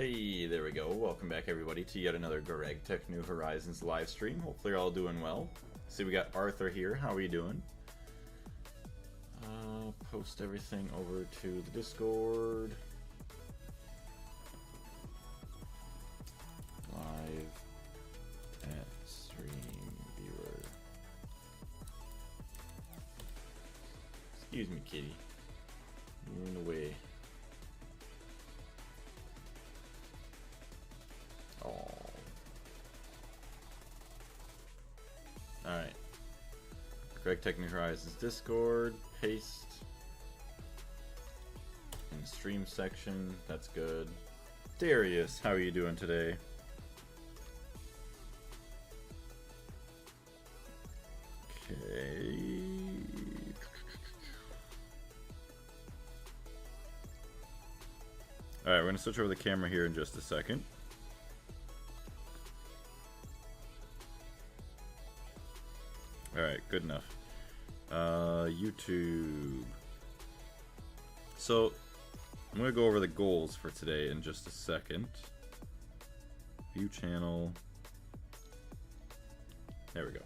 Hey, there we go. Welcome back everybody to yet another Gregtech New Horizons live stream. Hopefully you're all doing well. See, we got Arthur here. How are you doing? Post everything over to the Discord. Live at stream viewer. Excuse me, kitty. Moving away. Alright. Gregtech New Horizons Discord, paste in the stream section, that's good. Darius, how are you doing today? Okay. Alright, we're going to switch over the camera here in just a second. Alright, good enough. YouTube. So, I'm going to go over the goals for today in just a second. View channel. There we go.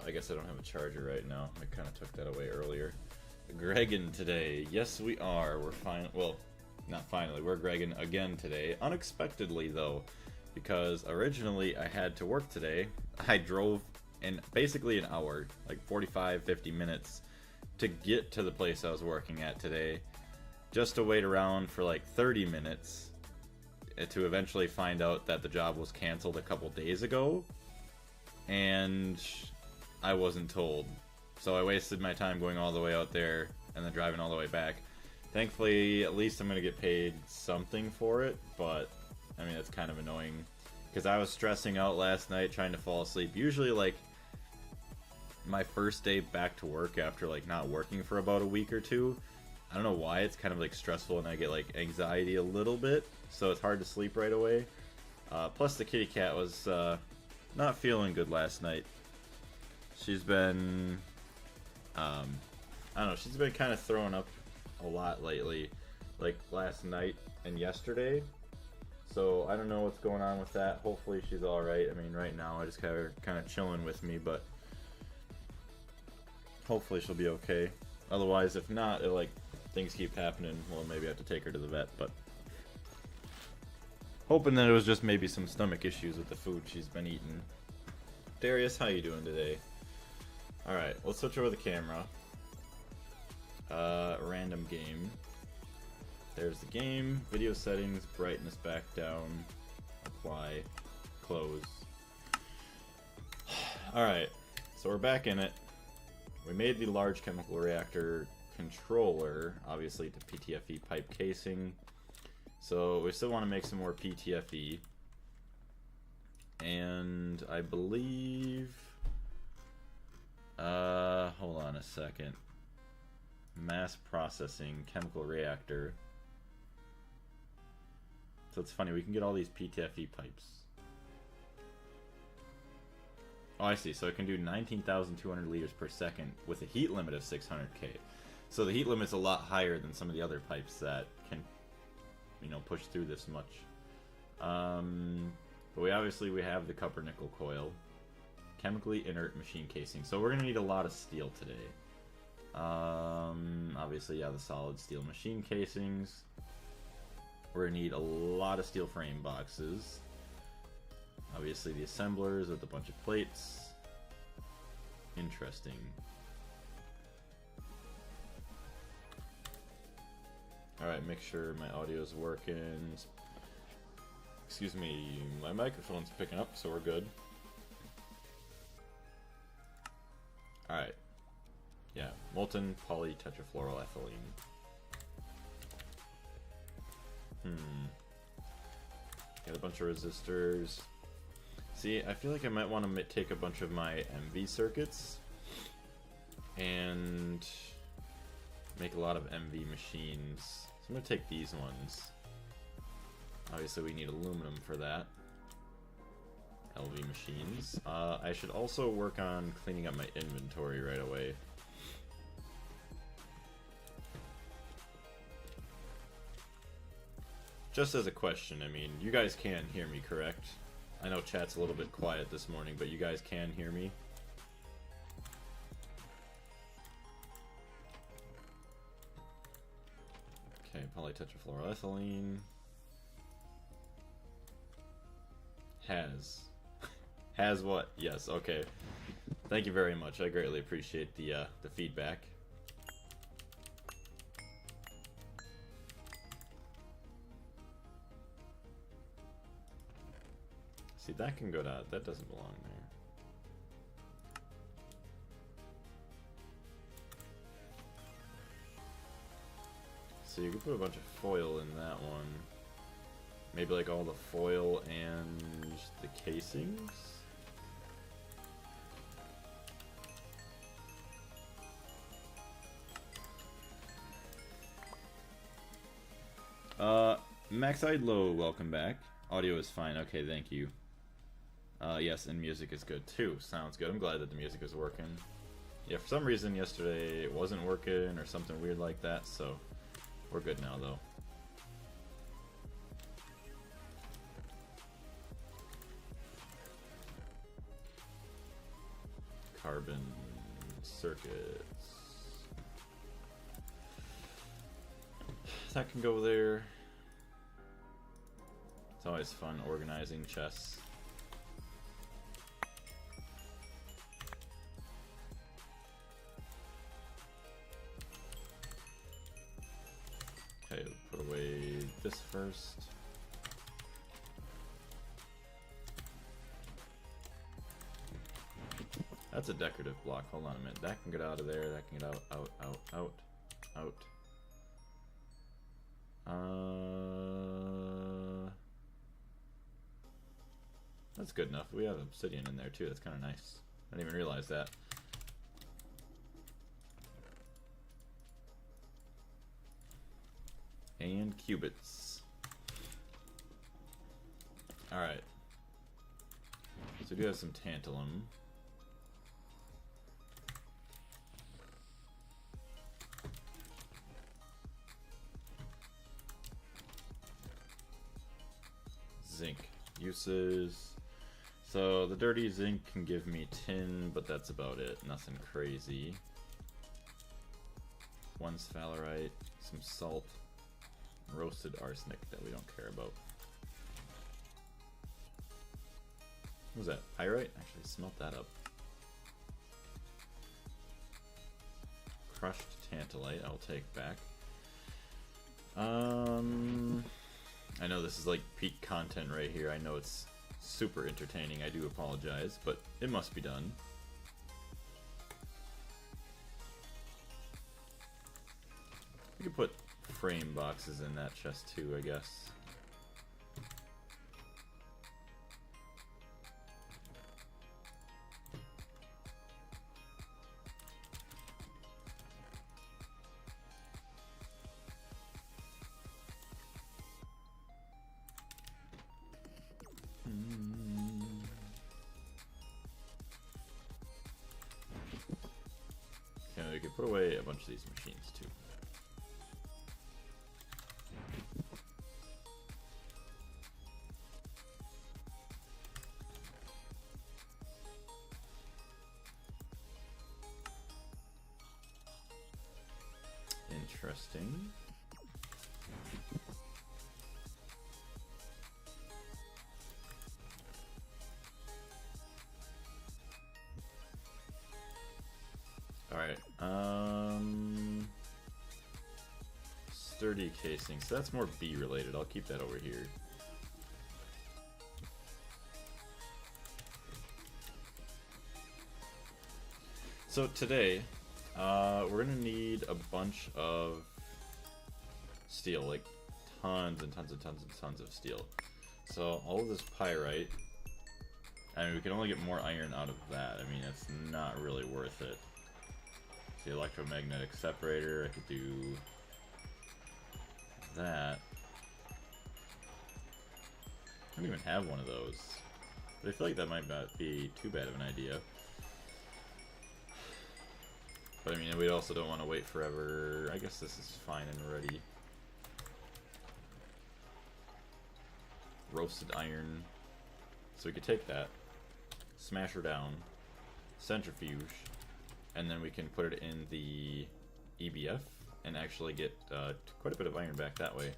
I guess I don't have a charger right now. I kind of took that away earlier. Greggin today. Yes, we are. We're fine. Well, not finally. We're Greggin again today. Unexpectedly, though, because originally I had to work today. I drove in basically an hour, like 45-50 minutes, to get to the place I was working at today, just to wait around for like 30 minutes to eventually find out that the job was canceled a couple days ago, and I wasn't told. So I wasted my time going all the way out there and then driving all the way back. Thankfully, at least I'm going to get paid something for it, but I mean, it's kind of annoying because I was stressing out last night trying to fall asleep. Usually, like, my first day back to work after like not working for about a week or two, I don't know why, it's kind of like stressful and I get like anxiety a little bit, so it's hard to sleep right away. Plus the kitty cat was not feeling good last night. She's been I don't know, she's been kind of throwing up a lot lately, like last night and yesterday. So I don't know what's going on with that. Hopefully she's alright. I mean, right now I just have her kind of chilling with me, but hopefully she'll be okay. Otherwise, if not, like, things keep happening, well, maybe I have to take her to the vet, but hoping that it was just maybe some stomach issues with the food she's been eating. Darius, how you doing today? Alright, let's switch over the camera. Random game. There's the game, video settings, brightness back down, apply, close. Alright, so we're back in it. We made the large chemical reactor controller, obviously to PTFE pipe casing. So we still want to make some more PTFE. And I believe... hold on a second. Mass processing chemical reactor. So it's funny, we can get all these PTFE pipes. Oh, I see. So it can do 19,200 liters per second with a heat limit of 600K. So the heat limit's a lot higher than some of the other pipes that can, you know, push through this much. But we have the copper nickel coil, chemically inert machine casing. So we're gonna need a lot of steel today. Obviously, yeah, the solid steel machine casings. We're gonna need a lot of steel frame boxes. Obviously the assemblers with a bunch of plates. Interesting. Alright, make sure my audio is working. Excuse me, my microphone's picking up, so we're good. Alright. Yeah, molten polytetrafluoroethylene. Got a bunch of resistors. See, I feel like I might want to take a bunch of my MV circuits and make a lot of MV machines. So I'm going to take these ones. Obviously we need aluminum for that. LV machines. I should also work on cleaning up my inventory right away. just as a question, I mean, you guys can hear me, correct? I know chat's a little bit quiet this morning, but you guys can hear me? Okay, polytetrafluoroethylene. Has what? Yes, okay. Thank you very much. I greatly appreciate the feedback. See, that can go down. That doesn't belong there. So you can put a bunch of foil in that one. Maybe like all the foil and the casings? Max Idlow, welcome back. Audio is fine. Okay, thank you. Yes, and music is good too. Sounds good. I'm glad that the music is working. Yeah, for some reason yesterday it wasn't working or something weird like that, so we're good now though. Carbon circuits. That can go there. It's always fun organizing chests. Okay, put away this first. That's a decorative block. Hold on a minute. That can get out of there. That can get out, out, out, out, out. That's good enough. We have obsidian in there too. That's kind of nice. I didn't even realize that. And qubits. Alright. So we do have some tantalum. Zinc uses. So the dirty zinc can give me tin, but that's about it. Nothing crazy. One sphalerite, some salt, roasted arsenic that we don't care about. What was that? Pyrite? Actually smelt that up. Crushed tantalite, I'll take back. I know this is like peak content right here. I know it's super entertaining. I do apologize, but it must be done. We could put frame boxes in that chest too, I guess. Okay, we could put away a bunch of these machines too. Interesting. Alright, sturdy casing, so that's more B related. I'll keep that over here. So today, we're gonna need a bunch of steel, like tons and tons and tons and tons of steel. So all of this pyrite, I mean, we can only get more iron out of that. I mean, it's not really worth it. The electromagnetic separator, I could do that. I don't even have one of those, but I feel like that might not be too bad of an idea. But I mean, we also don't want to wait forever. I guess this is fine and ready. roasted iron. So we could take that, smash her down, centrifuge, and then we can put it in the EBF and actually get quite a bit of iron back that way.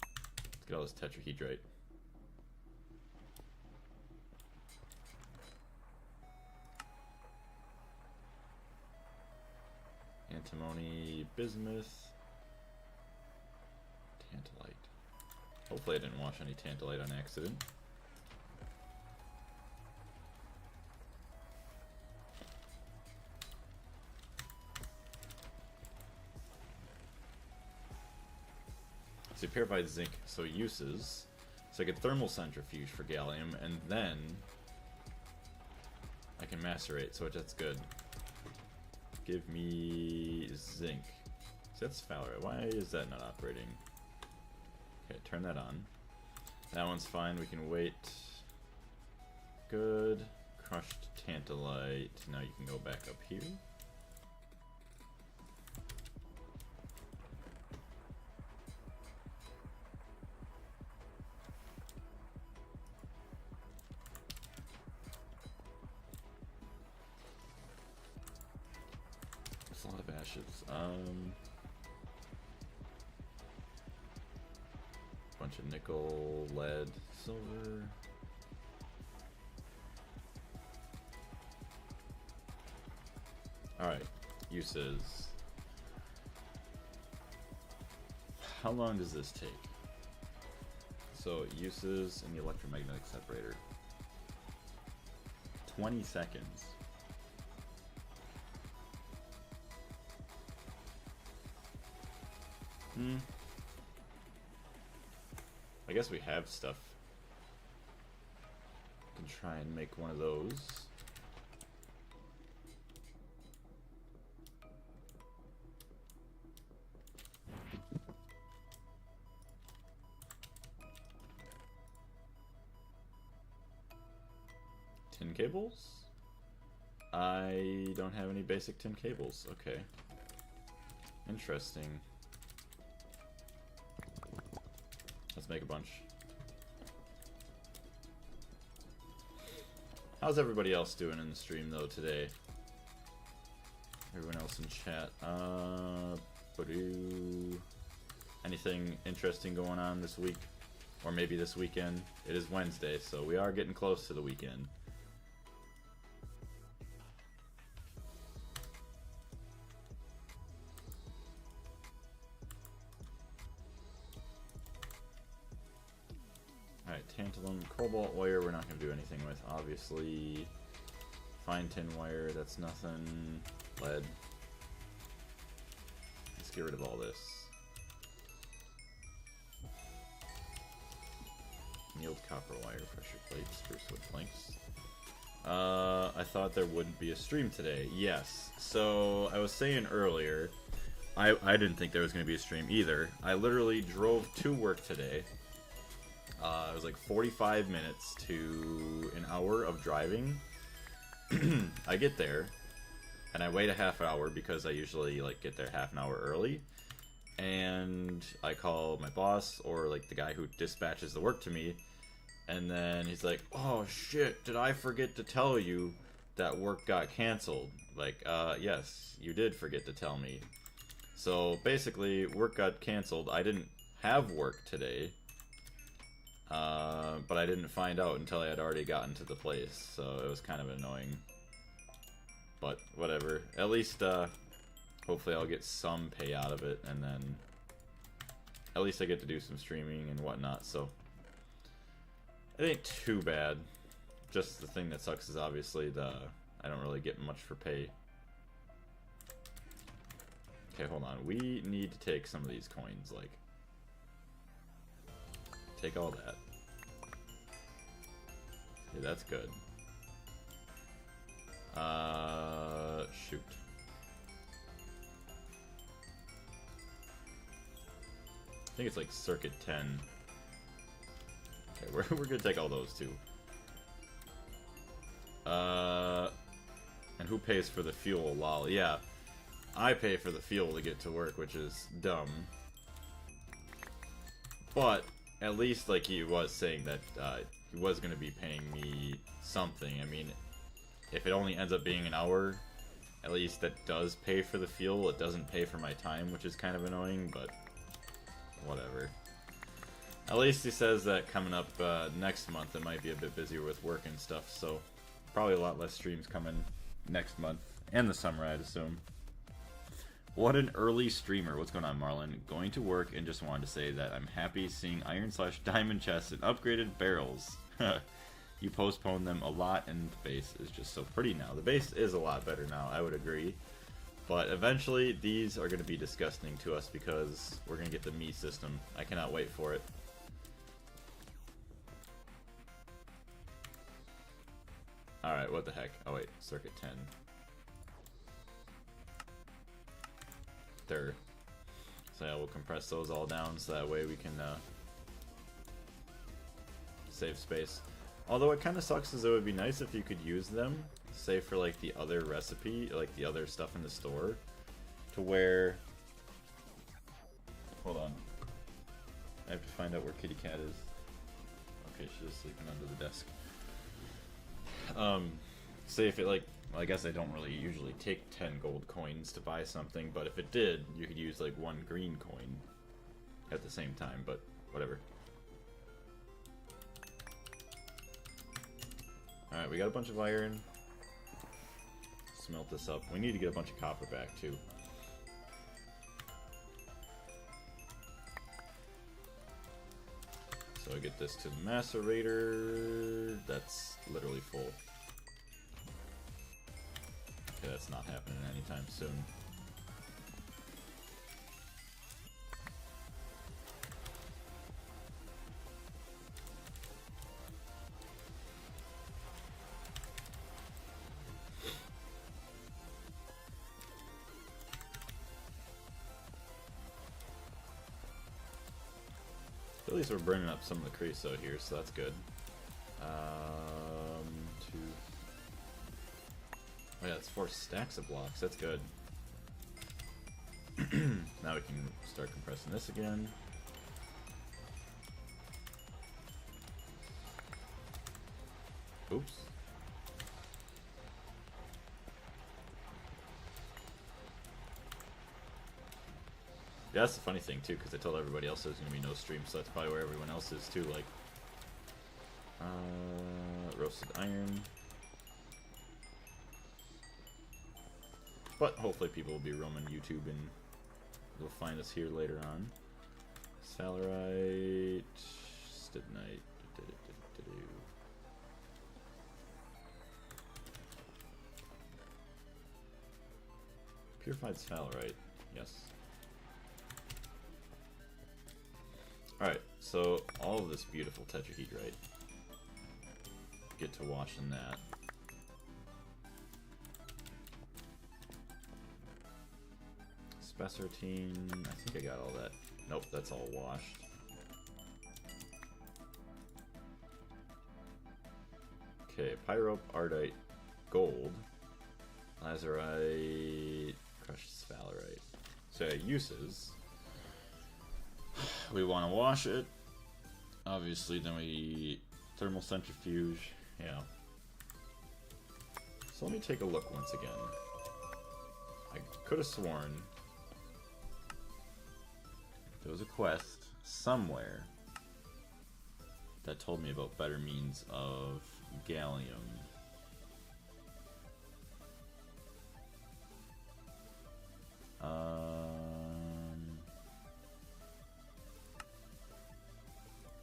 Let's get all this tetrahedrite. Antimony, bismuth, tantalite. Hopefully I didn't wash any tantalite on accident. So purified zinc, so uses. So I get thermal centrifuge for gallium, and then I can macerate, so that's good. Give me zinc. So that's Fowler. Why is that not operating? Okay, turn that on. That one's fine. We can wait. Good. Crushed tantalite. Now you can go back up here. That's a lot of ashes. Bunch of nickel, lead, silver. Alright, uses. How long does this take? So, uses in the electromagnetic separator. 20 seconds. I guess we have stuff. Can try and make one of those. Tin cables? I don't have any basic tin cables. Okay. Interesting. Let's make a bunch. How's everybody else doing in the stream though today? Everyone else in chat. Anything interesting going on this week? Or maybe this weekend? It is Wednesday, so we are getting close to the weekend. Tantalum, cobalt wire, we're not going to do anything with, obviously. Fine tin wire, that's nothing. Lead. Let's get rid of all this. Annealed copper wire, pressure plates, spruce wood planks. I thought there wouldn't be a stream today. Yes. So, I was saying earlier, I didn't think there was going to be a stream either. I literally drove to work today. It was like 45 minutes to an hour of driving. I get there, and I wait a half hour because I usually like get there half an hour early. And I call my boss or like the guy who dispatches the work to me, and then he's like, "Oh shit, did I forget to tell you that work got canceled?" Like, yes, you did forget to tell me. So basically, work got canceled. I didn't have work today. But I didn't find out until I had already gotten to the place, so it was kind of annoying. But whatever. At least, hopefully I'll get some pay out of it, and then at least I get to do some streaming and whatnot, so it ain't too bad. Just the thing that sucks is obviously I don't really get much for pay. Okay, hold on. We need to take some of these coins, like, take all that. Okay, that's good. Shoot. I think it's like circuit 10. Okay, we're gonna take all those too. And who pays for the fuel? Lol. Yeah, I pay for the fuel to get to work, which is dumb. But at least like he was saying that he was going to be paying me something. I mean, if it only ends up being an hour, at least that does pay for the fuel. It doesn't pay for my time, which is kind of annoying, but whatever. At least he says that coming up next month it might be a bit busier with work and stuff, so probably a lot less streams coming next month, and the summer, I'd assume. What an early streamer. What's going on, Marlon? Going to work and just wanted to say that I'm happy seeing iron/diamond chests and upgraded barrels. You postponed them a lot, and the base is just so pretty now. The base is a lot better now, I would agree. But eventually, these are going to be disgusting to us because we're going to get the me system. I cannot wait for it. Alright, what the heck? Oh wait, circuit 10. There. So yeah, we'll compress those all down so that way we can save space. Although it kind of sucks, as it would be nice if you could use them, say for like the other recipe, like the other stuff in the store, to where... Hold on. I have to find out where Kitty Cat is. Okay, she's just sleeping under the desk. Say if it like, well, I guess I don't really usually take 10 gold coins to buy something, but if it did, you could use like 1 green coin at the same time, but whatever. Alright, we got a bunch of iron. Smelt this up. We need to get a bunch of copper back too. So I get this to the macerator. That's literally full. Okay, that's not happening anytime soon. At least we're burning up some of the creosote here, so that's good. Two. Oh yeah, it's 4 stacks of blocks. That's good. Now we can start compressing this again. Oops. Yeah, that's the funny thing too, because I told everybody else there's gonna be no stream, so that's probably where everyone else is too. Like, roasted iron. But hopefully people will be roaming YouTube and they'll find us here later on. Salarite, stibnite. Purified salarite, yes. Alright, so all of this beautiful tetrahedrite. Get to washing that. Spessartine, I think I got all that. Nope, that's all washed. Okay, pyrope, ardite, gold, lazurite, crushed sphalerite. So uses. We want to wash it. Obviously, then we thermal centrifuge. Yeah. So let me take a look once again. I could have sworn there was a quest somewhere that told me about better means of gallium.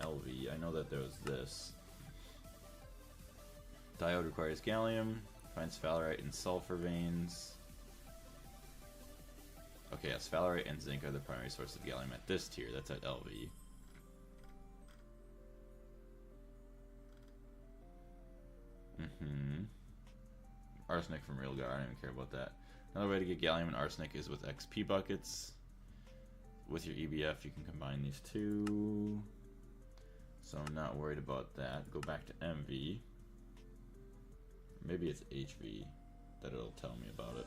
LV, I know that there was this. Diode requires gallium, finds sphalerite in sulfur veins. Okay, yeah, sphalerite and zinc are the primary source of gallium at this tier, that's at LV. Arsenic from Real God, I don't even care about that. Another way to get gallium and arsenic is with XP buckets. With your EBF, you can combine these two. So I'm not worried about that. Go back to MV. Maybe it's HV that it'll tell me about it.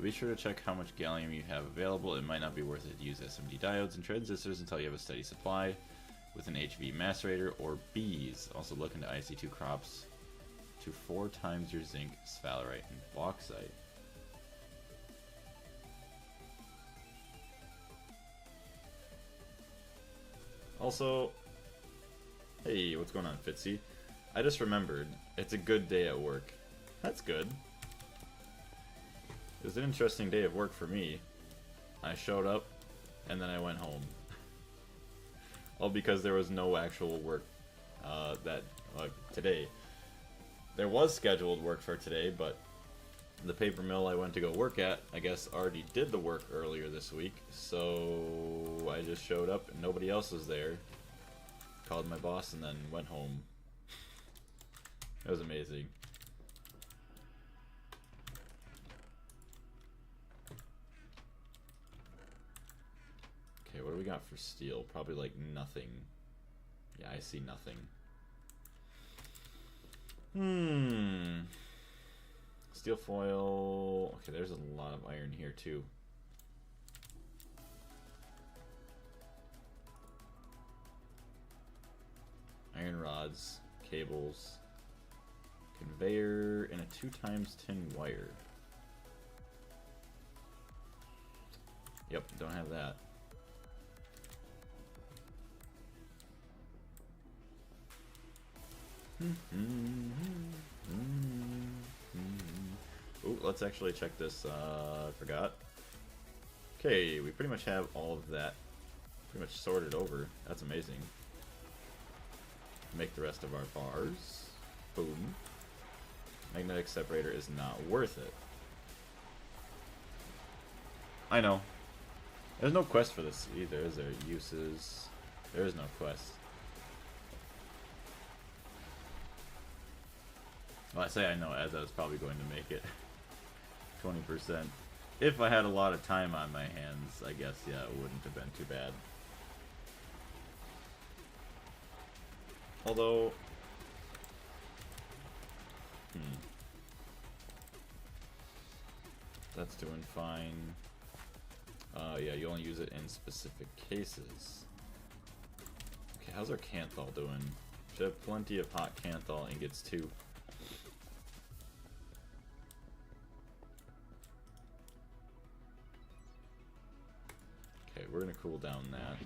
Be sure to check how much gallium you have available. It might not be worth it to use SMD diodes and transistors until you have a steady supply with an HV macerator or bees. Also look into IC2 crops to 4 times your zinc, sphalerite, and bauxite. Also, hey, what's going on, Fitzy? I just remembered, it's a good day at work. That's good. It was an interesting day of work for me. I showed up, and then I went home. All because there was no actual work today. There was scheduled work for today, but the paper mill I went to go work at, I guess, already did the work earlier this week. So I just showed up, and nobody else was there. Called my boss, and then went home. It was amazing. Okay, what do we got for steel? Probably like nothing. Yeah, I see nothing. Steel foil. Okay, there's a lot of iron here too. Iron rods, cables, conveyor, and a 2x10 wire. Yep, don't have that. Ooh, let's actually check this. I forgot. Okay, we pretty much have all of that pretty much sorted over. That's amazing. Make the rest of our bars. Boom. Magnetic separator is not worth it. I know. There's no quest for this either, is there? Uses. There is no quest. Well, I say I know as I was probably going to make it 20%. If I had a lot of time on my hands, I guess, yeah, it wouldn't have been too bad. Although, that's doing fine. Yeah, you only use it in specific cases. Okay, how's our Canthal doing? Should have plenty of hot Canthal ingots too. Okay, we're gonna cool down that.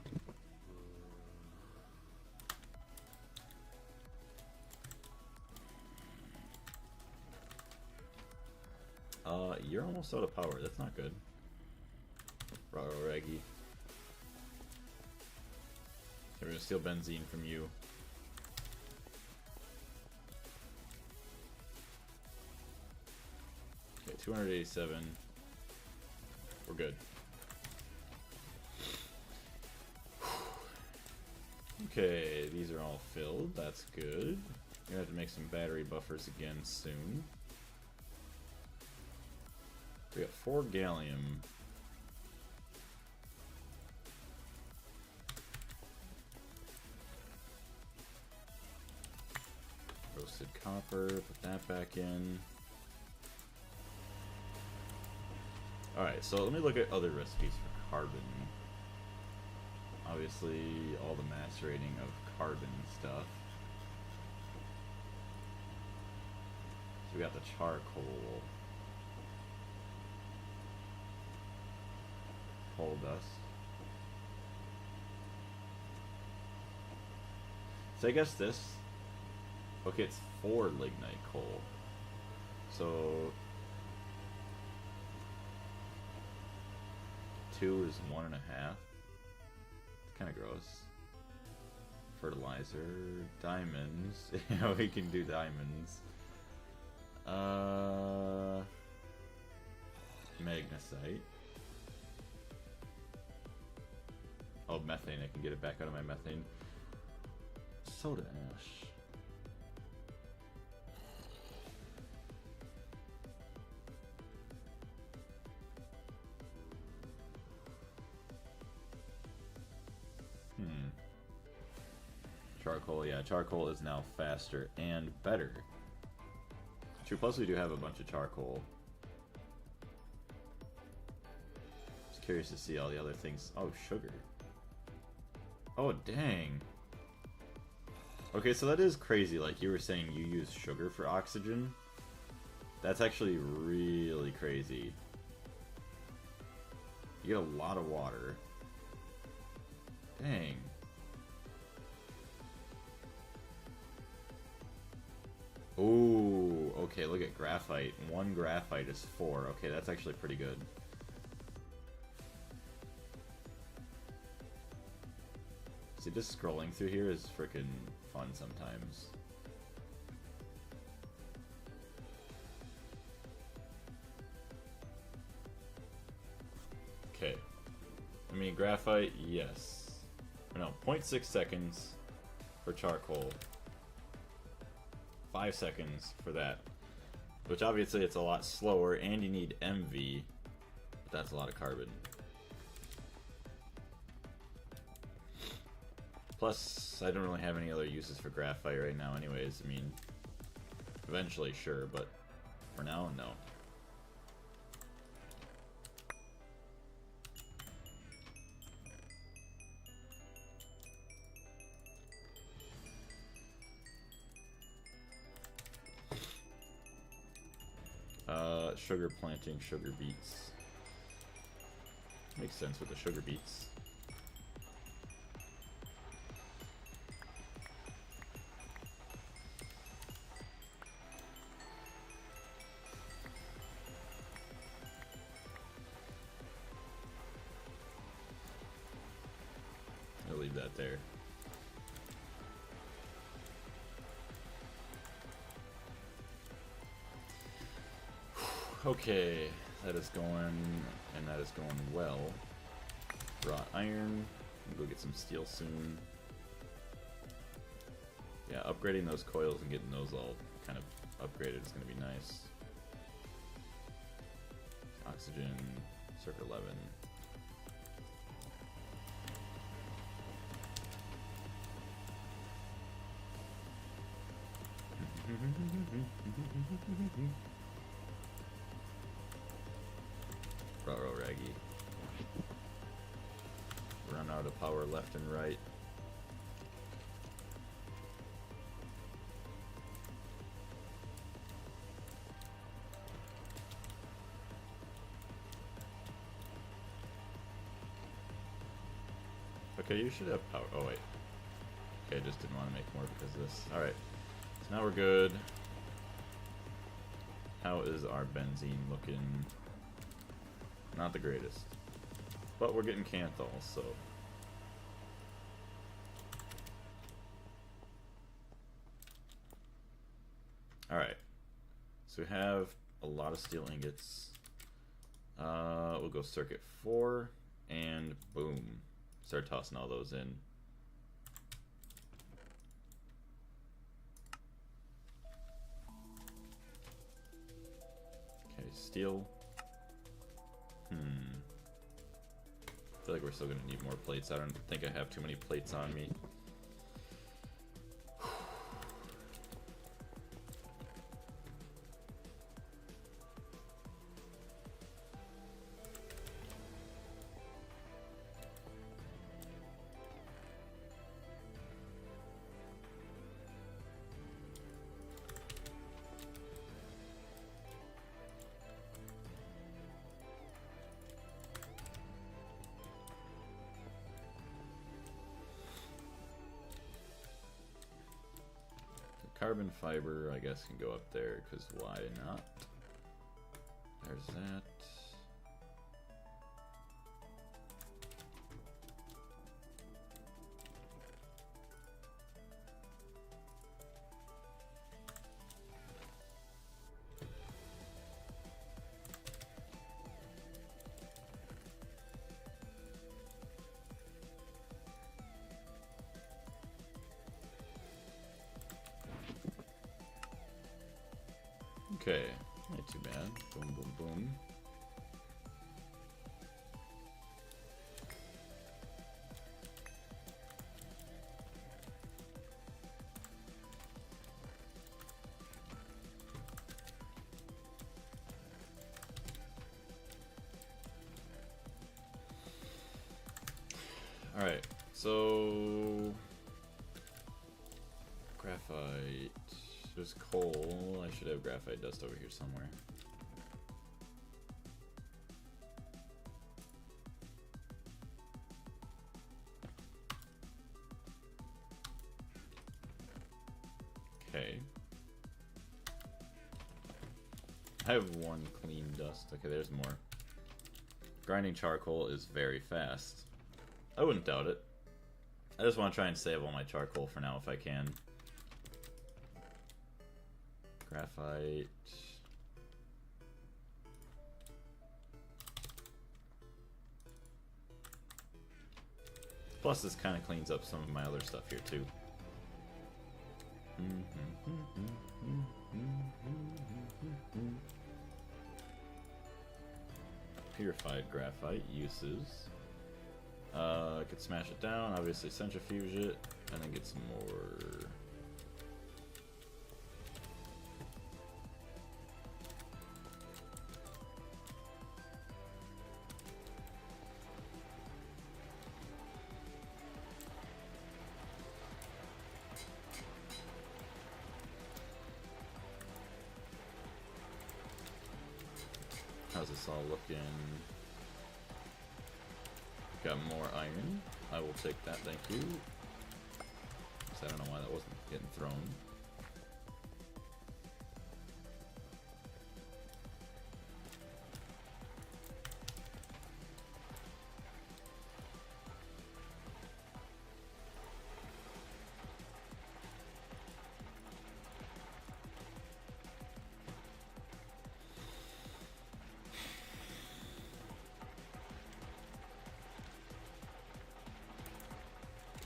You're almost out of power. That's not good. Raggy. We're gonna steal benzene from you. Okay, 287. We're good. Okay, these are all filled. That's good. We're gonna have to make some battery buffers again soon. We got 4 gallium. Roasted copper, put that back in. Alright, so let me look at other recipes for carbon. Obviously, all the macerating of carbon stuff. So we got the charcoal. Coal dust. So I guess this... Okay, it's 4 lignite coal. So... 2 is 1.5. It's kind of gross. Fertilizer. Diamonds. Yeah, we can do diamonds. Magnesite. Oh, methane. I can get it back out of my methane. Soda ash. Charcoal, yeah, charcoal is now faster and better. True, plus we do have a bunch of charcoal. Curious to see all the other things. Oh, sugar. Oh, dang. Okay, so that is crazy. Like you were saying, you use sugar for oxygen. That's actually really crazy. You get a lot of water. Dang. Ooh, okay, look at graphite. 1 graphite is 4. Okay, that's actually pretty good. See, just scrolling through here is freaking fun sometimes. Okay. I mean, graphite, yes. No, 0.6 seconds for charcoal. 5 seconds for that. Which obviously it's a lot slower, and you need MV. But that's a lot of carbon. Plus, I don't really have any other uses for graphite right now anyways. I mean, eventually, sure, but for now, no. Sugar planting, sugar beets. Makes sense with the sugar beets. I'll leave that there. Okay, that is going, and that is going well. Wrought iron. Go get some steel soon. Yeah, upgrading those coils and getting those all kind of upgraded is going to be nice. Oxygen, circa 11. Ruh-roh, Raggy. Run out of power left and right. Okay, you should have power. Oh, wait. Okay, I just didn't want to make more because of this. Alright. So now we're good. How is our benzene looking? Not the greatest. But we're getting Canthol, so. Alright. So we have a lot of steel ingots. We'll go circuit 4, and boom. Start tossing all those in. Okay, steel. I feel like we're still going to need more plates. I don't think I have too many plates on me. Carbon fiber, I guess, can go up there, because why not? There's that. Okay, not too bad. Boom, boom, boom. Alright, so graphite. There's coal. I should have graphite dust over here somewhere. Okay. I have one clean dust. Okay, there's more. Grinding charcoal is very fast. I wouldn't doubt it. I just want to try and save all my charcoal for now if I can. Graphite. Plus this kind of cleans up some of my other stuff here too. Purified graphite uses. I could smash it down, obviously centrifuge it, and then get some more. How's this all looking? Got more iron. I will take that, thank you. So I don't know why that wasn't getting thrown.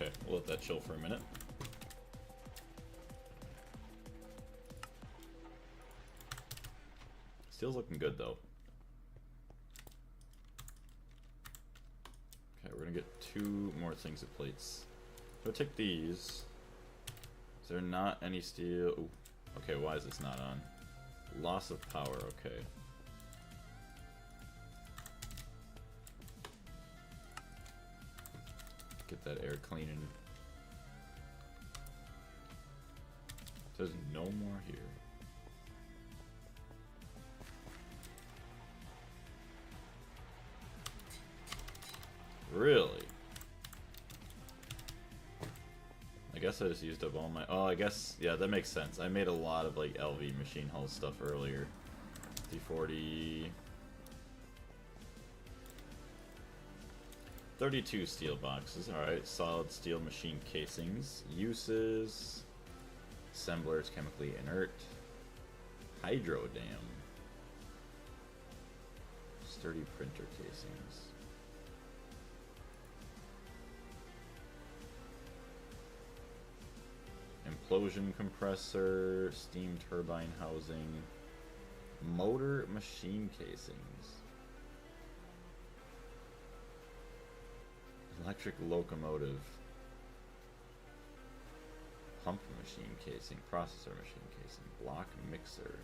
Okay, we'll let that chill for a minute. Steel's looking good though. Okay, we're gonna get 2 more things of plates. So I'll take these. Is there not any steel? Ooh. Okay, why is this not on? Loss of power, okay. Get that air cleaning. There's no more here. Really? I guess I just used up all my... Oh, I guess... Yeah, that makes sense. I made a lot of, like, LV machine hull stuff earlier. D40... 32 steel boxes, alright. Solid steel machine casings. Uses. Assemblers, chemically inert. Hydro dam. Sturdy printer casings. Implosion compressor. Steam turbine housing. Motor machine casings. Electric locomotive. Pump machine casing. Processor machine casing. Block mixer.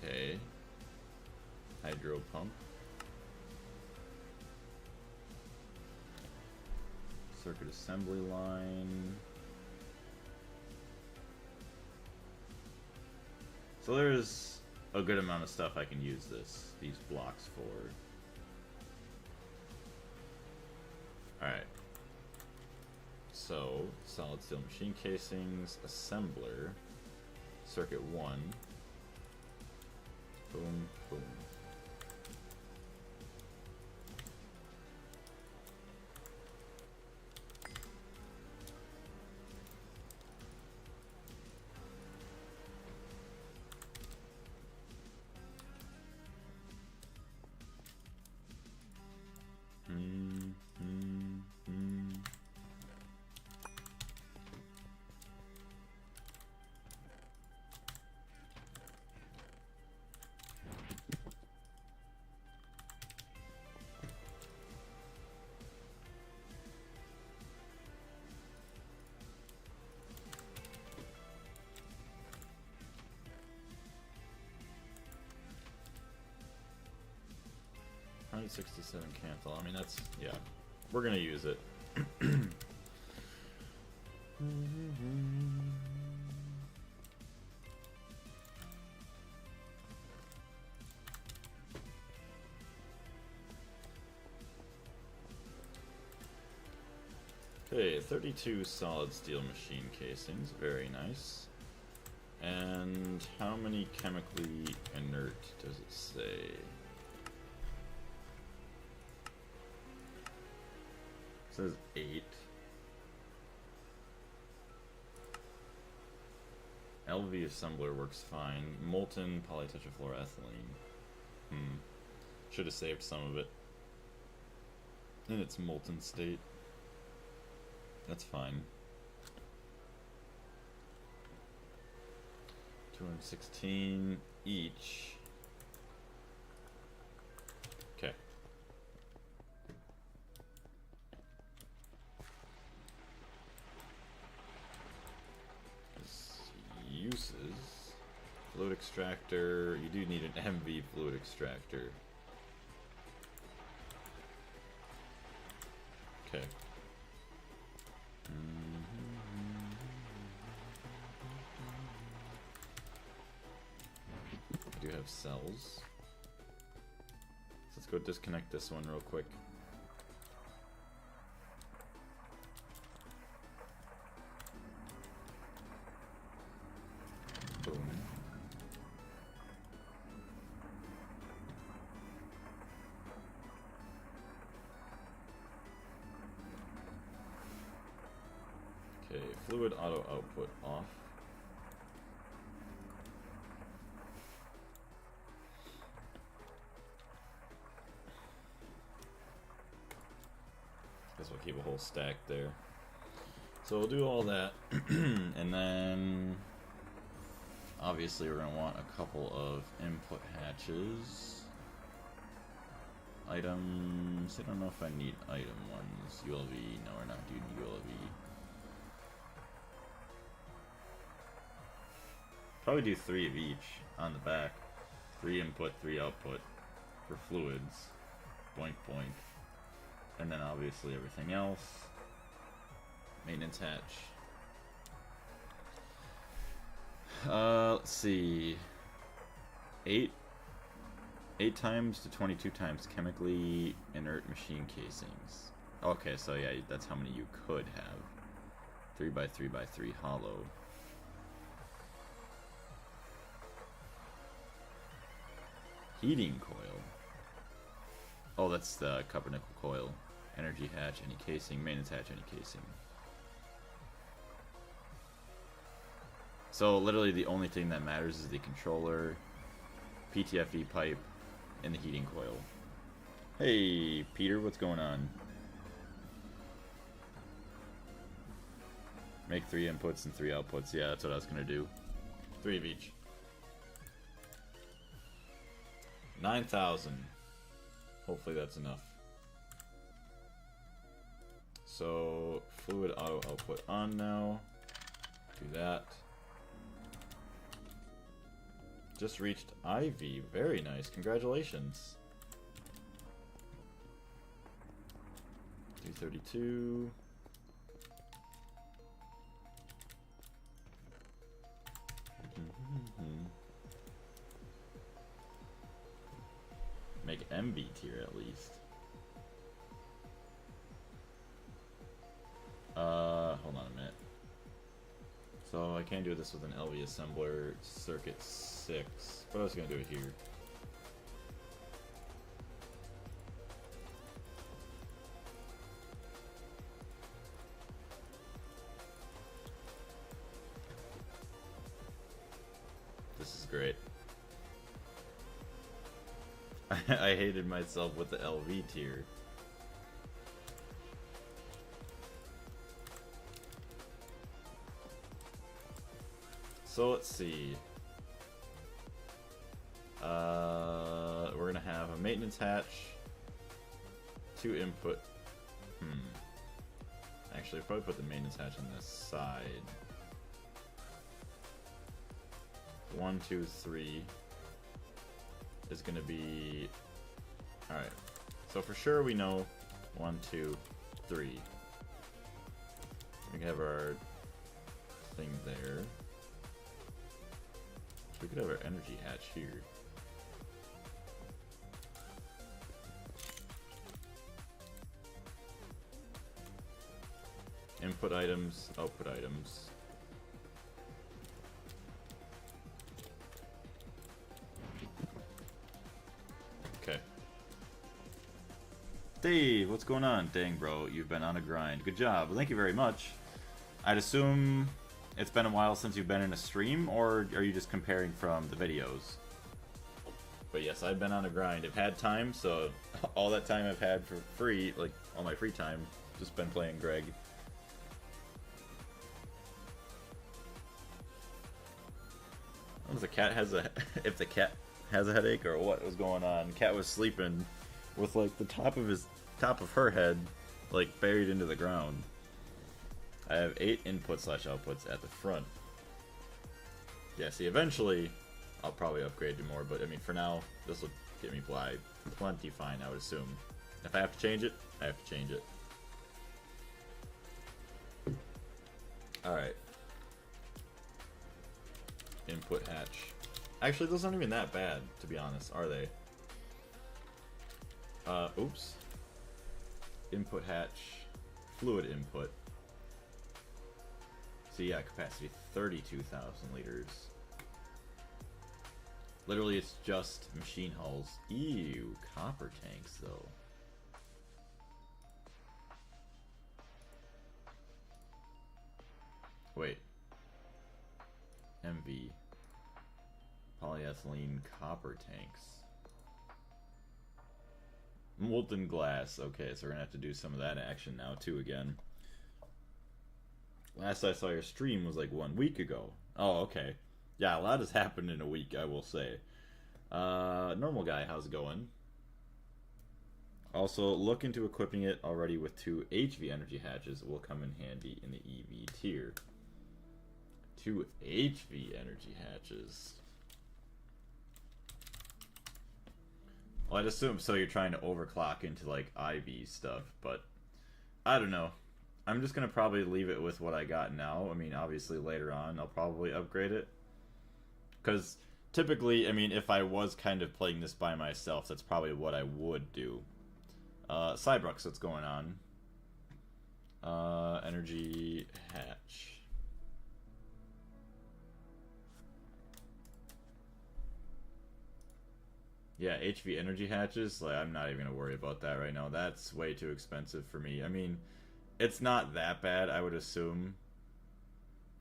Okay. Hydro pump. Circuit assembly line. So there's a good amount of stuff I can use these blocks for. Alright. So, solid steel machine casings, assembler, circuit 1. Boom, boom. 967 cancel. I mean, that's, yeah. We're gonna use it. Okay, 32 solid steel machine casings. Very nice. And how many chemically inert does it say? It says 8. LV assembler works fine. Molten polytetrafluoroethylene. Should have saved some of it in its molten state. That's fine. 216 each. Okay. Uses. Fluid extractor. You do need an MV fluid extractor. Okay. I do have cells. So let's go disconnect this one real quick. Boom. Okay, fluid auto output off. Guess we'll keep a whole stack there. So we'll do all that, and then obviously we're going to want a couple of input hatches. Items, I don't know if I need item ones. ULV, no we're not doing ULV. Probably do 3 of each on the back. 3 input, 3 output for fluids. Boink boink. And then obviously everything else. Maintenance hatch. Let's see. 8 times to 22 times chemically inert machine casings. Okay, so yeah, that's how many you could have. 3x3x3 hollow. Heating coil. Oh, that's the copper nickel coil. Energy hatch, any casing. Maintenance hatch, any casing. So literally the only thing that matters is the controller, PTFE pipe, and the heating coil. Hey, Peter, what's going on? Make 3 inputs and 3 outputs. Yeah, that's what I was gonna do. 3 of each. 9,000. Hopefully that's enough. So, fluid auto output on now. Do that. Just reached Ivy. Very nice. Congratulations. 232. Make MV tier at least. Hold on a minute. So I can't do this with an LV assembler circuit 6. But I was gonna do it here. This is great. I hated myself with the LV tier. So let's see. We're gonna have a maintenance hatch, 2 input. Actually, I'll probably put the maintenance hatch on this side. 1, 2, 3 is gonna be. All right. So for sure we know 1, 2, 3. We can have our thing there. We could have our energy hatch here. Input items, output items. Okay. Dave, what's going on? Dang, bro, you've been on a grind. Good job. Well, thank you very much. I'd assume it's been a while since you've been in a stream, or are you just comparing from the videos? But yes, I've been on a grind. I've had time, so all that time I've had for free, like all my free time, just been playing Greg. If the cat has a headache or what was going on. Cat was sleeping with like the top of her head like buried into the ground. I have 8 inputs/outputs at the front. Yeah, see, eventually I'll probably upgrade to more, but I mean for now this will get me by plenty fine, I would assume. If I have to change it, I have to change it. Alright. Input hatch. Actually, those aren't even that bad, to be honest, are they? Oops. Input hatch. Fluid input. So yeah, capacity 32,000 liters. Literally, it's just machine hulls. Ew, copper tanks, though. Wait. MV. Polyethylene copper tanks. Molten glass. Okay, so we're gonna have to do some of that action now too again. Last I saw your stream was like 1 week ago. Oh, okay. Yeah, a lot has happened in a week, I will say. Normal guy, how's it going? Also, look into equipping it already with 2 HV energy hatches. It will come in handy in the EV tier. 2 HV energy hatches. Well, I'd assume so you're trying to overclock into like IV stuff, but I don't know. I'm just going to probably leave it with what I got now. I mean, obviously later on I'll probably upgrade it. Because typically, I mean, if I was kind of playing this by myself, that's probably what I would do. Cybrux, what's going on? Energy hatch. Yeah, HV energy hatches, like, I'm not even gonna worry about that right now. That's way too expensive for me. I mean, it's not that bad, I would assume.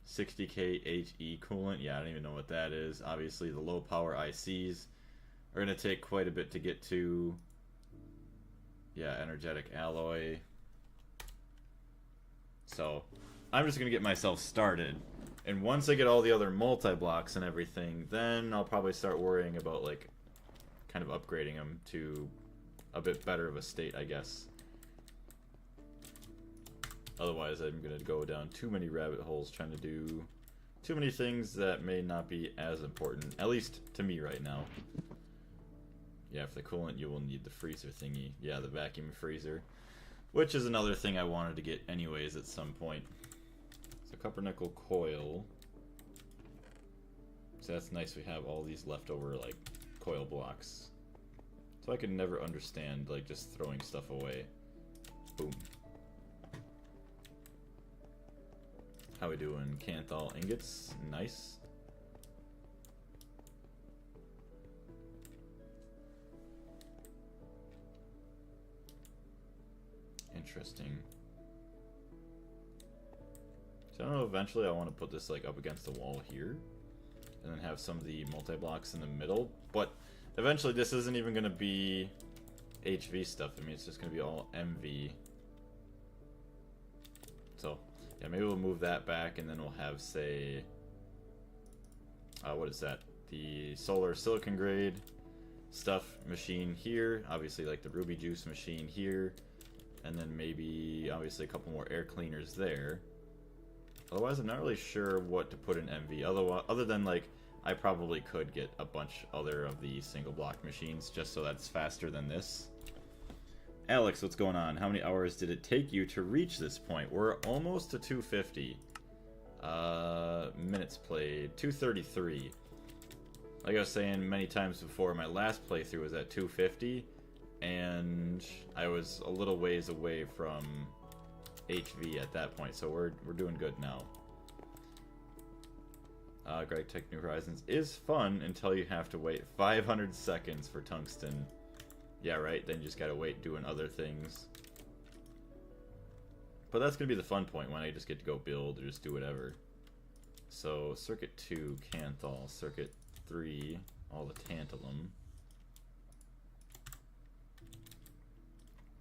60k HE coolant, yeah, I don't even know what that is. Obviously, the low power ICs are gonna take quite a bit to get to. Yeah, energetic alloy. So, I'm just gonna get myself started. And once I get all the other multi-blocks and everything, then I'll probably start worrying about, like, kind of upgrading them to a bit better of a state, I guess. Otherwise, I'm going to go down too many rabbit holes trying to do too many things that may not be as important, at least to me right now. Yeah, for the coolant, you will need the freezer thingy. Yeah, the vacuum freezer, which is another thing I wanted to get anyways at some point. So copper nickel coil. So that's nice, we have all these leftover, like, coil blocks. So I can never understand, like, just throwing stuff away. Boom. How we doing? Canthal ingots. Nice. Interesting. So I don't know, eventually I want to put this, like, up against the wall here. And then have some of the multi-blocks in the middle. But eventually this isn't even going to be HV stuff. I mean, it's just going to be all MV. So, yeah, maybe we'll move that back and then we'll have, say... what is that? The solar silicon grade stuff machine here. Obviously, like the ruby juice machine here. And then maybe, obviously, a couple more air cleaners there. Otherwise, I'm not really sure what to put in MV. Other than, like, I probably could get a bunch other of the single block machines just so that's faster than this. Alex, what's going on? How many hours did it take you to reach this point? We're almost to 250. Minutes played, 233. Like I was saying many times before, my last playthrough was at 250, and I was a little ways away from HV at that point, so we're doing good now. Gregtech New Horizons is fun until you have to wait 500 seconds for tungsten. Yeah, right, then you just gotta wait doing other things. But that's gonna be the fun point when I just get to go build or just do whatever. So, Circuit 2, Canthal. Circuit 3, all the Tantalum.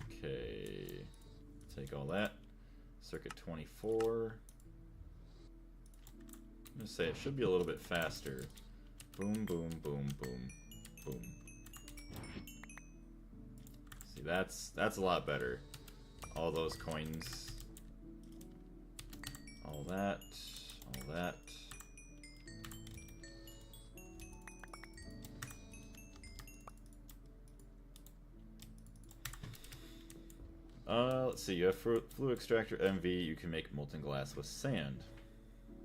Okay, take all that. Circuit 24. I'm gonna say it should be a little bit faster. Boom, boom, boom, boom, boom. See, that's a lot better. All those coins. All that. All that. Let's see, you have Flue Extractor MV, you can make molten glass with sand.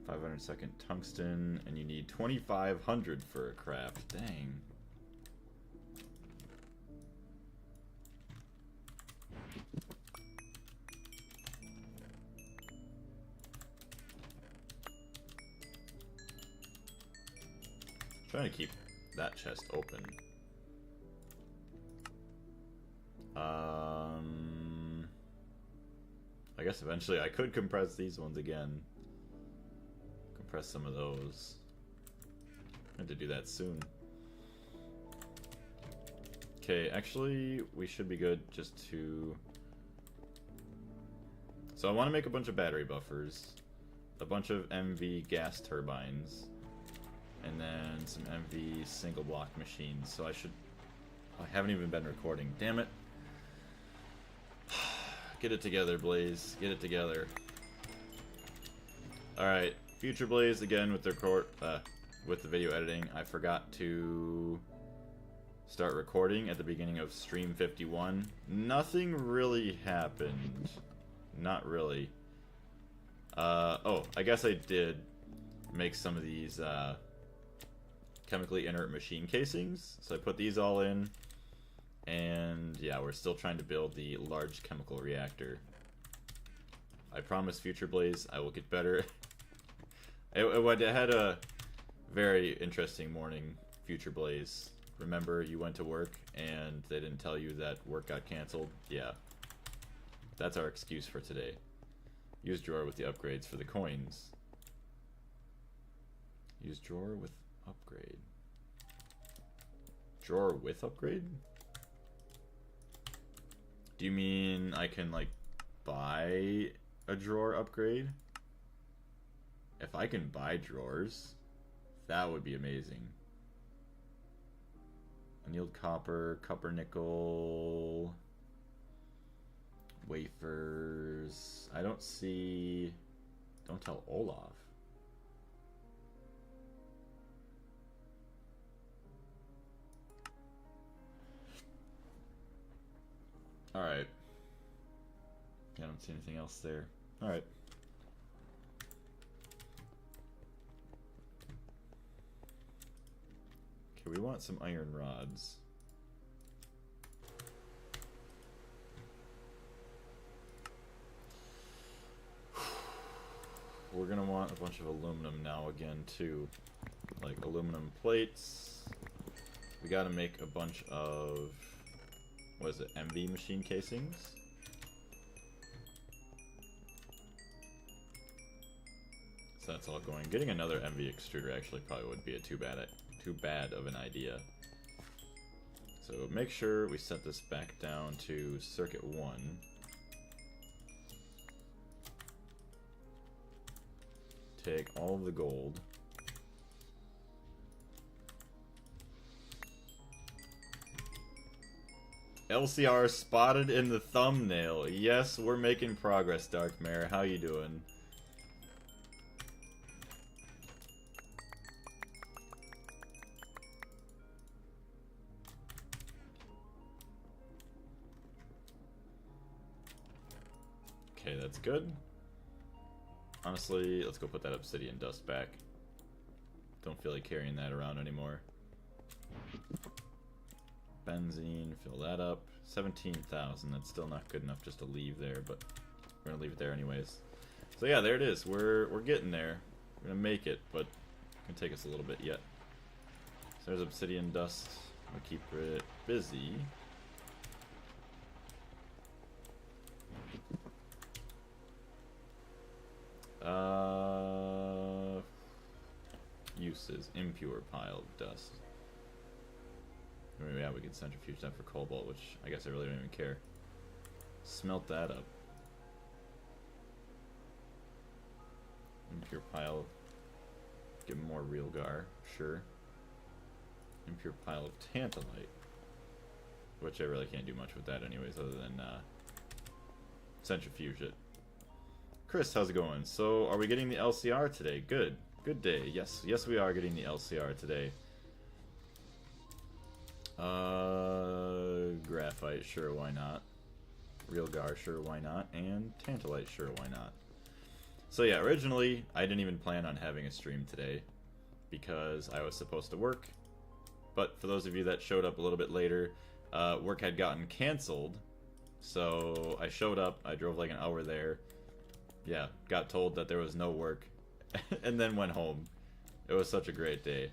500 second tungsten, and you need 2,500 for a craft. Dang. Trying to keep that chest open. I guess eventually I could compress these ones again. Compress some of those. I have to do that soon. Okay, actually, we should be good just to... So I want to make a bunch of battery buffers, a bunch of MV gas turbines, and then some MV single block machines. So I should... I haven't even been recording. Damn it. Get it together, Blaze. Get it together. Alright. Future Blaze again with the video editing. I forgot to start recording at the beginning of stream 51. Nothing really happened. Not really. Oh, I guess I did make some of these chemically inert machine casings. So I put these all in. And yeah, we're still trying to build the large chemical reactor. I promise, Future Blaze, I will get better. I had a very interesting morning, Future Blaze. Remember, you went to work and they didn't tell you that work got canceled? Yeah. That's our excuse for today. Use drawer with the upgrades for the coins. Use drawer with upgrade. Drawer with upgrade? Do you mean I can, like, buy a drawer upgrade? If I can buy drawers, that would be amazing. Annealed copper, copper nickel, wafers. I don't see... Don't tell Olaf. Alright. I don't see anything else there. Alright. Okay, we want some iron rods. We're gonna want a bunch of aluminum now again too. Like aluminum plates. We gotta make a bunch of... What is it? MV machine casings? So that's all going. Getting another MV extruder actually probably wouldn't be too bad of an idea. So make sure we set this back down to circuit 1. Take all of the gold. LCR spotted in the thumbnail. Yes, we're making progress, Darkmare. How you doing? that's good. Honestly, let's go put that obsidian dust back. Don't feel like carrying that around anymore. Benzene, fill that up. 17,000, that's still not good enough just to leave there, but we're gonna leave it there anyways. So yeah, there it is. We're getting there. We're gonna make it, but it's gonna take us a little bit yet. So there's obsidian dust. We'll keep it busy. Uses impure pile of dust. Yeah, we can centrifuge that for cobalt, which I guess I really don't even care. Smelt that up. Impure pile. Get more real gar, sure. Impure pile of tantalite, which I really can't do much with that anyways, other than centrifuge it. Chris, how's it going? So, are we getting the LCR today? Good. Good day. Yes, we are getting the LCR today. Graphite, sure, why not? Real gar, sure, why not? And tantalite, sure, why not? So yeah, originally, I didn't even plan on having a stream today because I was supposed to work. But for those of you that showed up a little bit later, work had gotten canceled. So I showed up, I drove like an hour there. Yeah, got told that there was no work, and then went home. It was such a great day.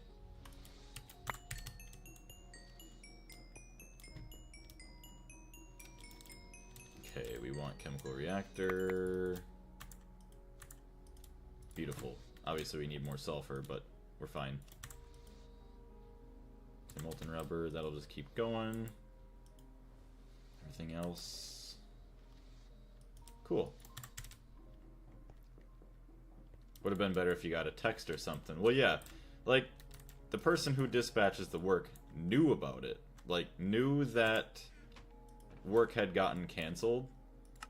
Okay, we want chemical reactor. Beautiful. Obviously we need more sulfur, but we're fine. Okay, molten rubber, that'll just keep going. Everything else. Cool. Would have been better if you got a text or something. Well, yeah, like, the person who dispatches the work knew about it. Like, knew that work had gotten canceled,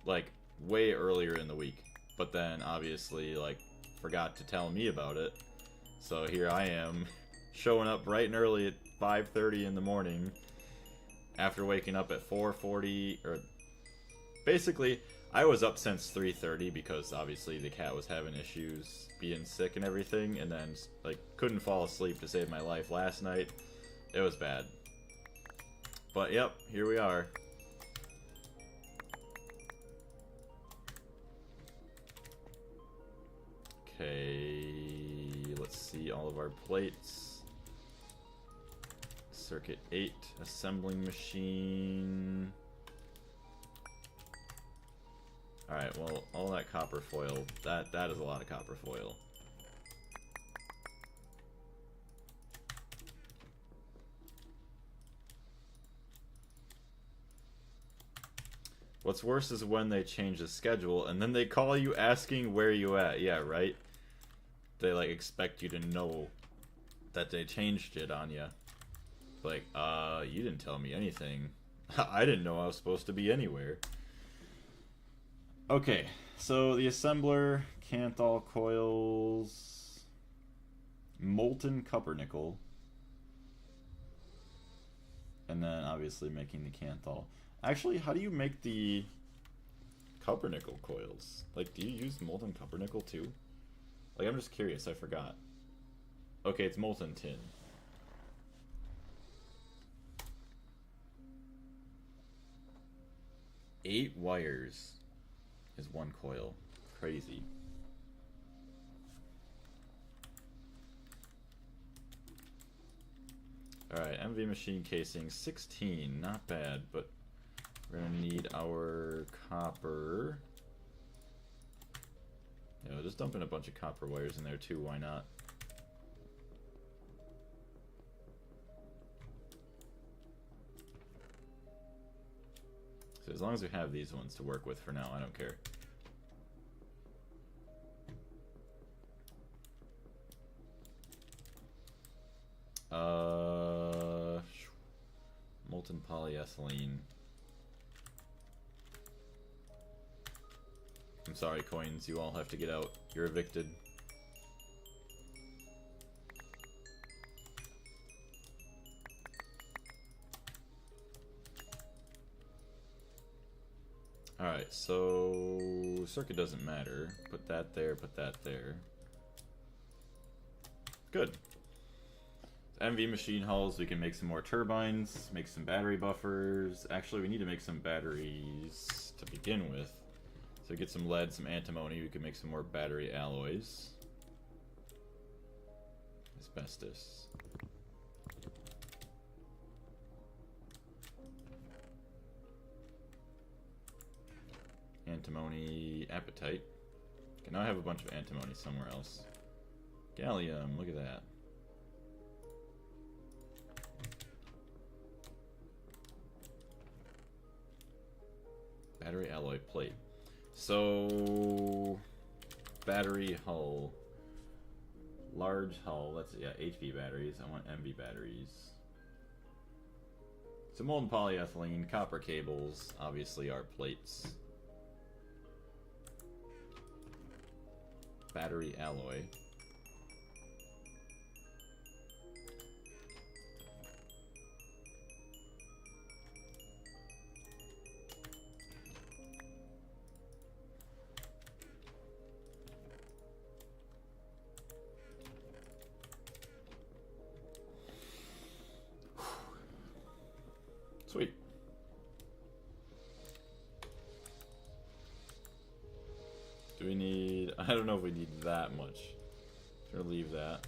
like, way earlier in the week. But then, obviously, like, forgot to tell me about it. So here I am, showing up bright and early at 5:30 in the morning, after waking up at 4:40, or... Basically, I was up since 3:30 because obviously the cat was having issues being sick and everything, and then like couldn't fall asleep to save my life last night. It was bad. But yep, here we are. Okay, let's see all of our plates. Circuit 8, assembling machine. Alright, well, all that copper foil, that is a lot of copper foil. What's worse is when they change the schedule, and then they call you asking where you at. Yeah, right? They, like, expect you to know that they changed it on you. Like, you didn't tell me anything. I didn't know I was supposed to be anywhere. Okay, so the assembler, Canthal coils, molten copper nickel, and then obviously making the Canthal. Actually, how do you make the copper nickel coils? Like, do you use molten copper nickel too? Like, I'm just curious, I forgot. Okay, it's molten tin. Eight wires is one coil. Crazy. Alright, MV machine casing 16. Not bad, but we're gonna need our copper. Yeah, just dump in a bunch of copper wires in there too, why not? So as long as we have these ones to work with for now, I don't care. Molten polyethylene. I'm sorry, coins, you all have to get out. You're evicted. Alright, so circuit doesn't matter. Put that there, put that there. Good. MV machine hulls, we can make some more turbines, make some battery buffers. Actually, we need to make some batteries to begin with. So get some lead, some antimony, we can make some more battery alloys. Asbestos. Antimony, apatite. Okay, now I have a bunch of antimony somewhere else. Gallium, look at that. Battery alloy plate. So, battery hull. Large hull, let's see, yeah, HV batteries. I want MV batteries. So molten polyethylene, copper cables, obviously are plates. Battery alloy. Sweet. Do we need... I don't know if we need that much. Gonna leave that.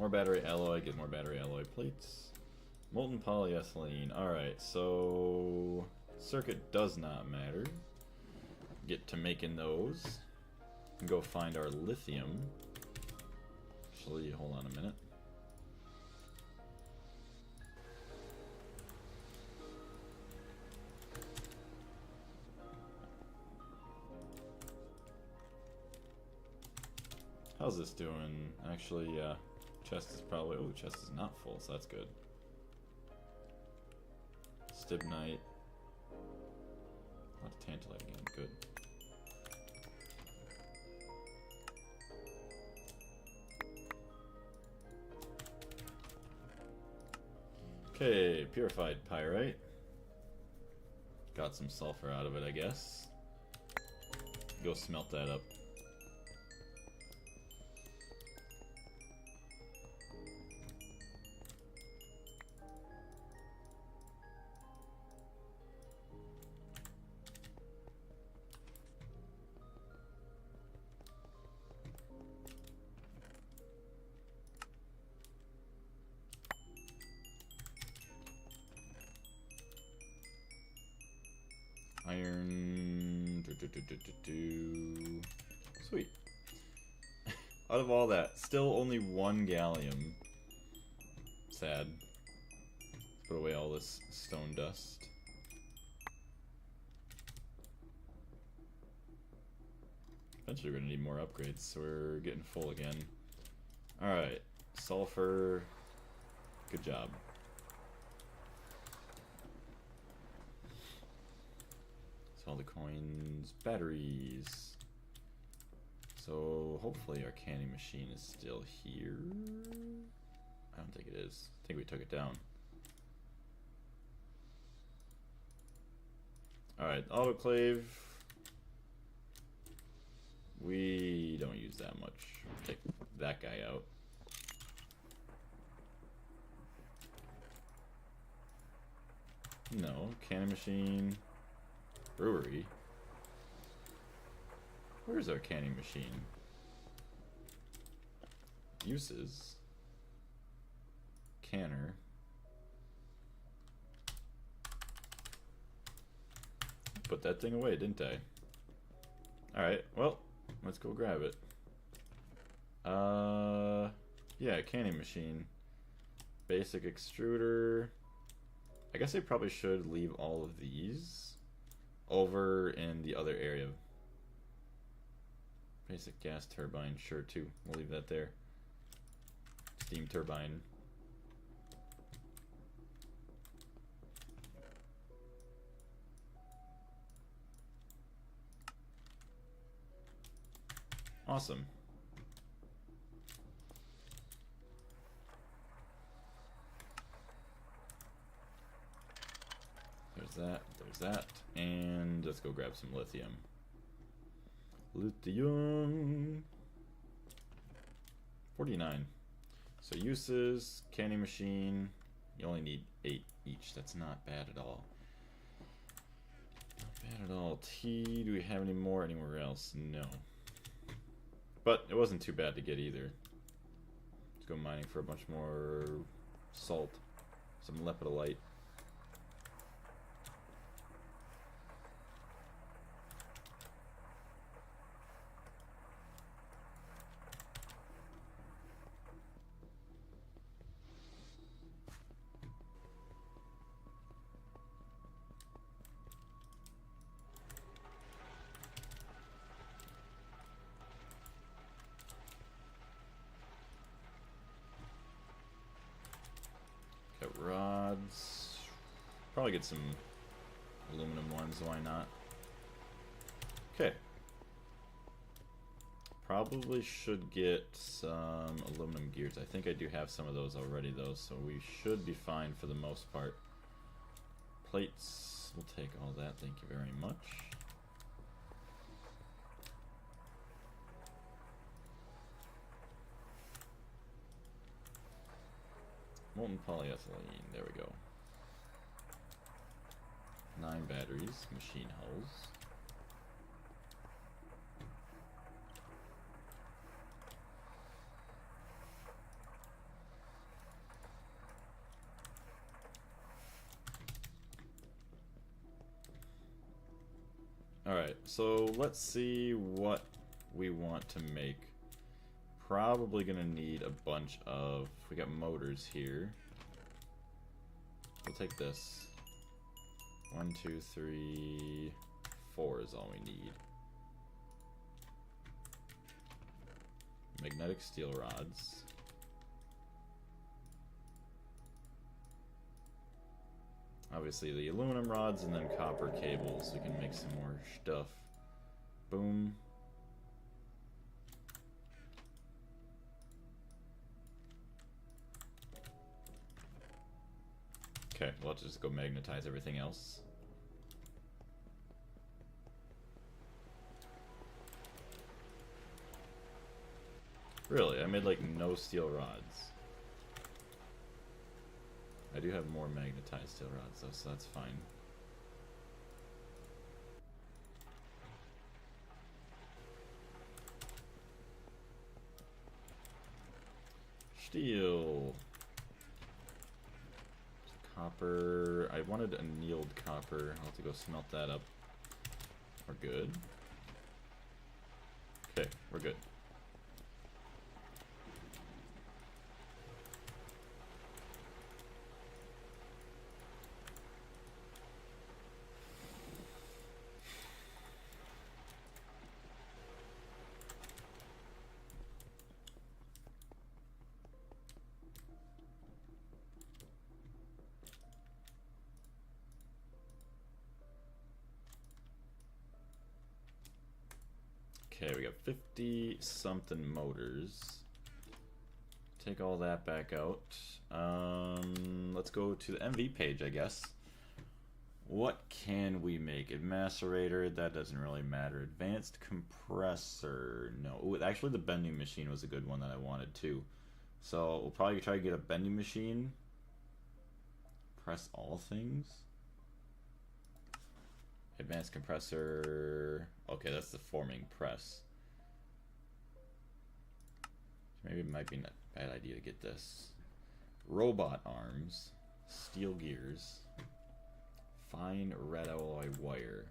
More battery alloy, get more battery alloy plates. Molten polyethylene. Alright, so... circuit does not matter. Get to making those. And go find our lithium. Actually, hold on a minute. How's this doing? Actually, chest is probably... oh, chest is not full, so that's good. Stibnite. A lot of tantalite again, good. Okay, purified pyrite. Got some sulfur out of it, I guess. Go smelt that up. Iron. Sweet. Out of all that, still only one gallium. Sad. Let's put away all this stone dust. Eventually we're gonna need more upgrades, so we're getting full again. Alright. Sulfur. Good job. All the coins, batteries. So hopefully our canning machine is still here. I don't think it is. I think we took it down. Alright, autoclave. We don't use that much. Take that guy out. No, canning machine. Brewery. Where's our canning machine? Uses. Canner. Put that thing away, didn't I? Alright, well, let's go grab it. Yeah, canning machine. Basic extruder. I guess I probably should leave all of these over in the other area. Basic gas turbine, sure too. We'll leave that there. Steam turbine. Awesome. There's that, there's there's that. And let's go grab some lithium. Lithium. 49. So uses, candy machine. You only need 8 each. That's not bad at all. Not bad at all. Tea, do we have any more anywhere else? No. But it wasn't too bad to get either. Let's go mining for a bunch more salt. Some lepidolite. Rods. Probably get some aluminum ones, why not? Okay. Probably should get some aluminum gears. I think I do have some of those already though, so we should be fine for the most part. Plates, we'll take all that, thank you very much. Molten polyethylene, there we go. 9 batteries, machine hulls. Alright, so let's see what we want to make. Probably gonna need a bunch of, we got motors here. We'll take this. 1, 2, 3, 4 is all we need. Magnetic steel rods. Obviously the aluminum rods and then copper cables. We can make some more stuff. Boom. Okay, well, let's just go magnetize everything else. Really, I made like no steel rods. I do have more magnetized steel rods though, so that's fine. Steel. Copper. I wanted annealed copper. I'll have to go smelt that up. We're good. Okay, we're good. Okay, we got 50 something motors. Take all that back out. Let's go to the MV page, I guess. What can we make? A macerator, that doesn't really matter. Advanced compressor, no. Ooh, actually, the bending machine was a good one that I wanted too. So we'll probably try to get a bending machine. Press all things. Advanced compressor. Okay, that's the forming press. Maybe it might be not a bad idea to get this. Robot arms. Steel gears. Fine red alloy wire.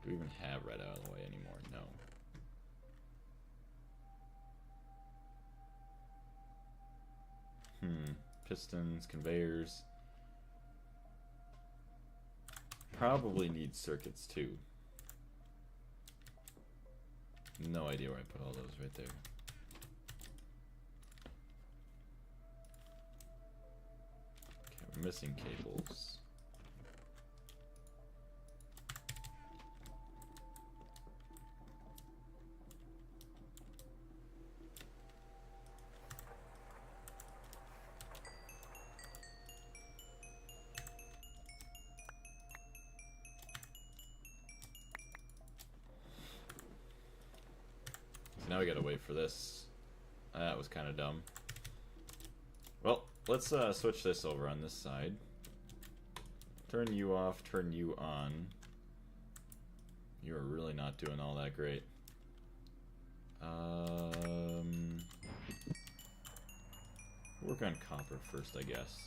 Do we even have red alloy anymore? No. Pistons, conveyors. Probably need circuits too. No idea where I put all those right there. Okay, we're missing cables. now we gotta wait for this. That was kind of dumb. Well, let's switch this over on this side. Turn you off, turn you on. You are really not doing all that great. Work on copper first, I guess.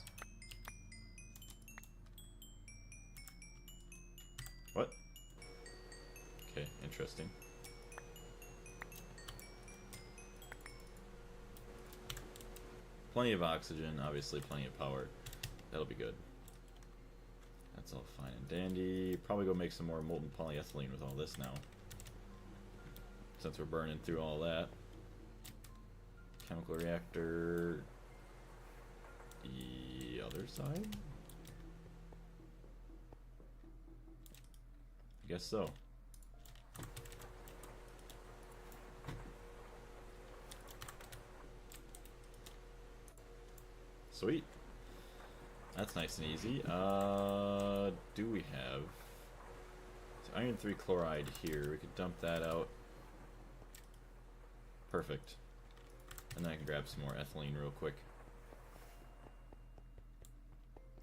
What? Okay, interesting. Plenty of oxygen, obviously plenty of power. That'll be good. That's all fine and dandy. Probably go make some more molten polyethylene with all this now, since we're burning through all that. Chemical reactor. The other side? I guess so. Sweet. That's nice and easy. Do we have iron 3 chloride here? We could dump that out. Perfect. And then I can grab some more ethylene real quick.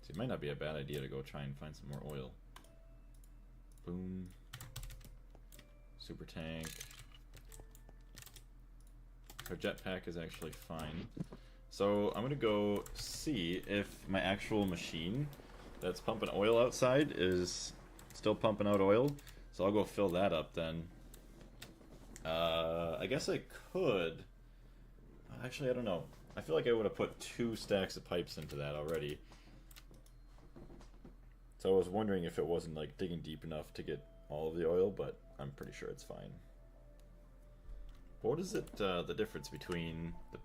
See, it might not be a bad idea to go try and find some more oil. Boom. Super tank. Our jetpack is actually fine. So I'm gonna go see if my actual machine that's pumping oil outside is still pumping out oil. So I'll go fill that up then. I guess I could. Actually, I don't know. I feel like I would have put 2 stacks of pipes into that already. So I was wondering if it wasn't like digging deep enough to get all of the oil, but I'm pretty sure it's fine. What is it, the difference between the